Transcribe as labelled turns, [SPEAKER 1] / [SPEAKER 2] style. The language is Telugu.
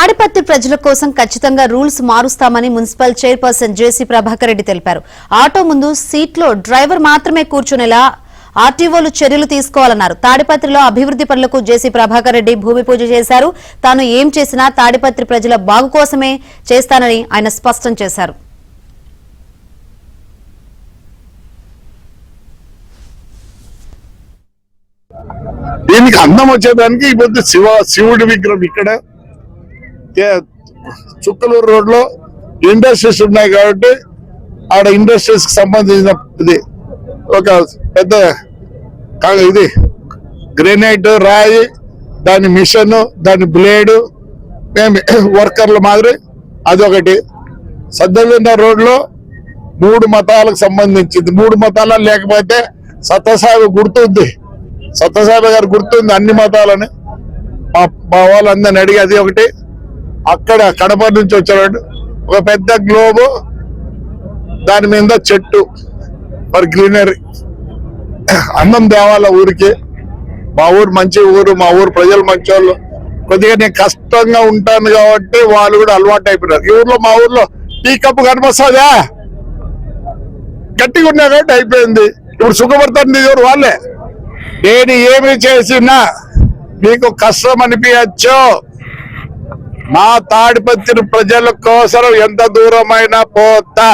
[SPEAKER 1] తాడిపత్రి ప్రజల కోసం ఖచ్చితంగా రూల్స్ మారుస్తామని మున్సిపల్ చైర్పర్సన్ జేసీ ప్రభాకర్ రెడ్డి తెలిపారు. ఆటో ముందు సీట్లో డ్రైవర్ మాత్రమే కూర్చునేలా ఆర్టీఓలు చర్యలు తీసుకోవాలన్నారు. తాడిపత్రిలో అభివృద్ధి పనులకు జేసీ ప్రభాకర్ రెడ్డి భూమి పూజ చేశారు. తాను ఏం చేసినా తాడిపత్రి ప్రజల బాగు కోసమే చేస్తానని ఆయన స్పష్టం చేశారు.
[SPEAKER 2] దీనికి అందం వచ్చేదానికి ఇప్పుడు శివుడి విగ్రహం ఇక్కడ చుక్కలూరు రోడ్ లో ఇండస్ట్రీస్ ఉన్నాయి కాబట్టి ఆడ ఇండస్ట్రీస్ కి సంబంధించిన ఇది ఒక పెద్ద ఇది గ్రెనైట్ రాయి, దాని మిషన్, దాని బ్లేడ్, వర్కర్ల మాదిరి అదొకటి. సద్దలింద రోడ్ లో 3 మతాలకు సంబంధించింది. 3 మతాల లేకపోతే సత్యసాయి గుర్తుంది, సత్యసాయి గారు గుర్తుంది అన్ని మతాలని మా వాళ్ళందరిని అడిగి అది ఒకటి. అక్కడ కడప నుంచి వచ్చాడు ఒక పెద్ద గ్లోబ్, దాని మీద చెట్టు ఫర్ గ్రీనరీ. అందం దేవాల ఊరికి. మా ఊరు మంచి ఊరు, మా ఊరు ప్రజలు మంచి వాళ్ళు. కొద్దిగా నేను కష్టంగా ఉంటాను కాబట్టి వాళ్ళు కూడా అలవాటు అయిపోయినారు. ఈ ఊర్లో మా ఊర్లో టీ కప్పు కనిపిస్తుందా గట్టిగా ఉన్నా కాబట్టి అయిపోయింది. ఇప్పుడు సుఖపడుతుంది ఎవరు వాళ్ళే. నేను ఏమి చేసినా మీకు కష్టం అనిపించచ్చు, మా తాడిపత్రి ప్రజల కోసం ఎంత దూరమైనా పోతా.